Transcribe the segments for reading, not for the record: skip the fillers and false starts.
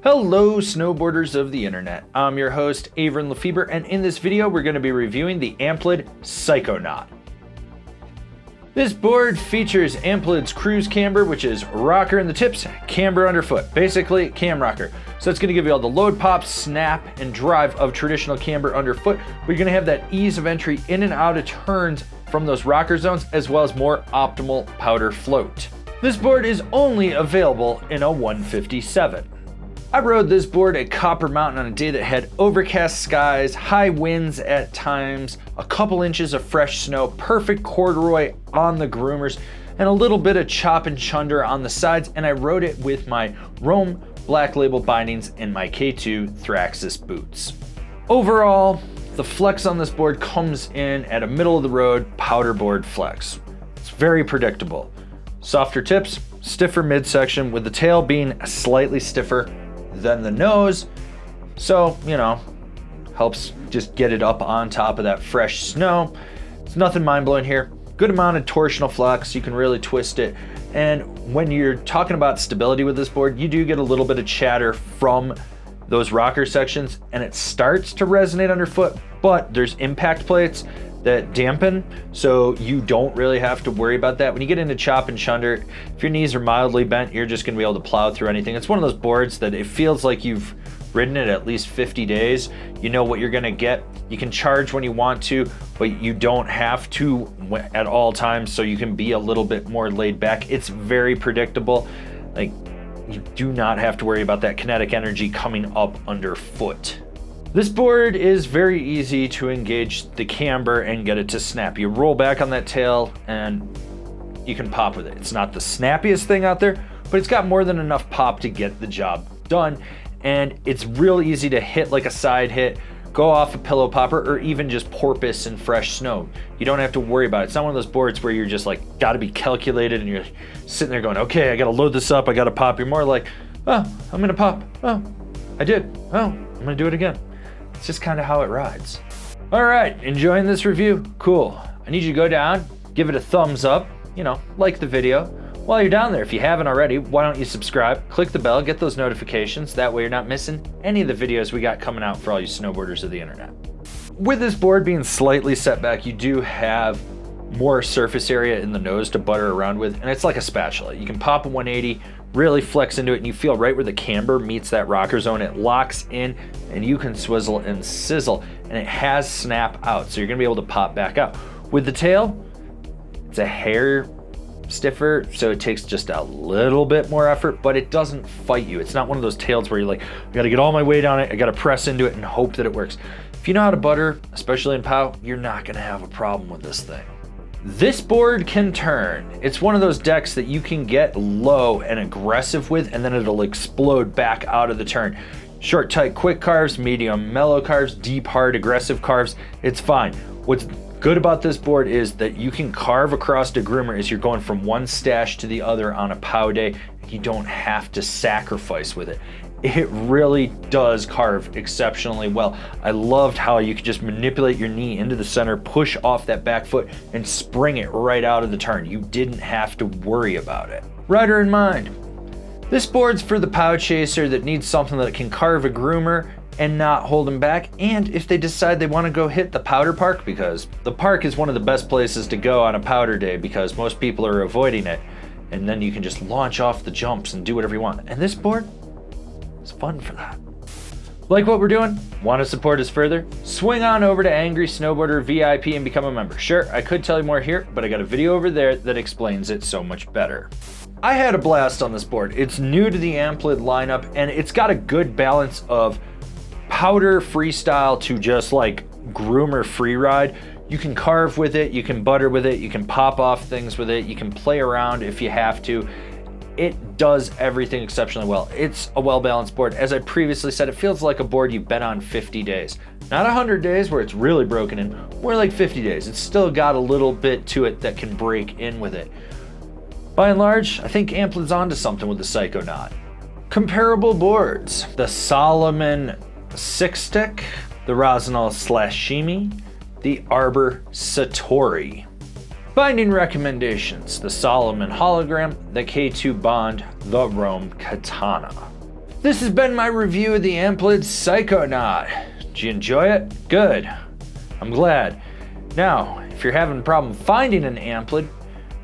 Hello snowboarders of the internet, I'm your host Avran LeFeber, and in this video we're going to be reviewing the Amplid Psychonaut. This board features Amplid's cruise camber, which is rocker in the tips, camber underfoot, basically cam rocker. So it's going to give you all the load, pop, snap, and drive of traditional camber underfoot, but you're going to have that ease of entry in and out of turns from those rocker zones, as well as more optimal powder float. This board is only available in a 157. I rode this board at Copper Mountain on a day that had overcast skies, high winds at times, a couple inches of fresh snow, perfect corduroy on the groomers, and a little bit of chop and chunder on the sides, and I rode it with my Rome Black Label bindings and my K2 Thraxis boots. Overall, the flex on this board comes in at a middle of the road powder board flex. It's very predictable. Softer tips, stiffer midsection, with the tail being slightly stiffer than the nose, so helps just get it up on top of that fresh snow. It's nothing mind-blowing here. Good amount of torsional flex, you can really twist it, and when you're talking about stability with this board, you do get a little bit of chatter from those rocker sections, and it starts to resonate underfoot, but there's impact plates that dampen, so you don't really have to worry about that. When you get into chop and chunder, if your knees are mildly bent, you're just gonna be able to plow through anything. It's one of those boards that it feels like you've ridden it at least 50 days. You know what you're gonna get. You can charge when you want to, but you don't have to at all times, so you can be a little bit more laid back. It's very predictable. Like, you do not have to worry about that kinetic energy coming up underfoot. This board is very easy to engage the camber and get it to snap. You roll back on that tail and you can pop with it. It's not the snappiest thing out there, but it's got more than enough pop to get the job done. And it's real easy to hit like a side hit, go off a pillow popper, or even just porpoise in fresh snow. You don't have to worry about it. It's not one of those boards where you're just like, gotta be calculated and you're sitting there going, okay, I gotta load this up, I gotta pop. You're more like, oh, I'm gonna pop. Oh, I did. Oh, I'm gonna do it again. It's just kind of how it rides. All right, enjoying this review? Cool. I need you to go down, give it a thumbs up, like the video. While you're down there, if you haven't already, why don't you subscribe, click the bell, get those notifications. That way you're not missing any of the videos we got coming out for all you snowboarders of the internet. With this board being slightly set back, you do have more surface area in the nose to butter around with, and it's like a spatula. You can pop a 180, really flex into it, and you feel right where the camber meets that rocker zone. It locks in, and you can swizzle and sizzle, and it has snap out, so you're gonna be able to pop back out. With the tail, it's a hair stiffer, so it takes just a little bit more effort, but it doesn't fight you. It's not one of those tails where you're like, I gotta get all my weight on it, I gotta press into it and hope that it works. If you know how to butter, especially in POW, you're not gonna have a problem with this thing. This board can turn. It's one of those decks that you can get low and aggressive with, and then it'll explode back out of the turn. Short, tight, quick carves, medium, mellow carves, deep, hard, aggressive carves, it's fine. What's good about this board is that you can carve across the groomer as you're going from one stash to the other on a POW day. You don't have to sacrifice with it. It really does carve exceptionally well. I loved how you could just manipulate your knee into the center, push off that back foot, and spring it right out of the turn. You didn't have to worry about it. Rider in mind, this board's for the POW chaser that needs something that can carve a groomer and not hold him back, and if they decide they want to go hit the powder park, because the park is one of the best places to go on a powder day because most people are avoiding it, and then you can just launch off the jumps and do whatever you want. And this board, it's fun for that. Like what we're doing? Want to support us further? Swing on over to Angry Snowboarder VIP and become a member. Sure, I could tell you more here, but I got a video over there that explains it so much better. I had a blast on this board. It's new to the Amplid lineup, and it's got a good balance of powder freestyle to just like groomer free ride. You can carve with it, you can butter with it, you can pop off things with it, you can play around if you have to. It does everything exceptionally well. It's a well-balanced board. As I previously said, it feels like a board you've been on 50 days. Not 100 days where it's really broken in, more like 50 days. It's still got a little bit to it that can break in with it. By and large, I think Amplid's onto something with the Psychonaut. Comparable boards: the Salomon Stick, the Rossignol Slashimi, the Arbor Satori. Binding recommendations: the Salomon Hologram, the K2 Bond, the Rome Katana. This has been my review of the Amplid Psychonaut. Did you enjoy it? Good. I'm glad. Now, if you're having a problem finding an Amplid,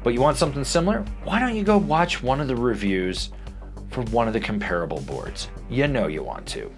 but you want something similar, why don't you go watch one of the reviews for one of the comparable boards? You know you want to.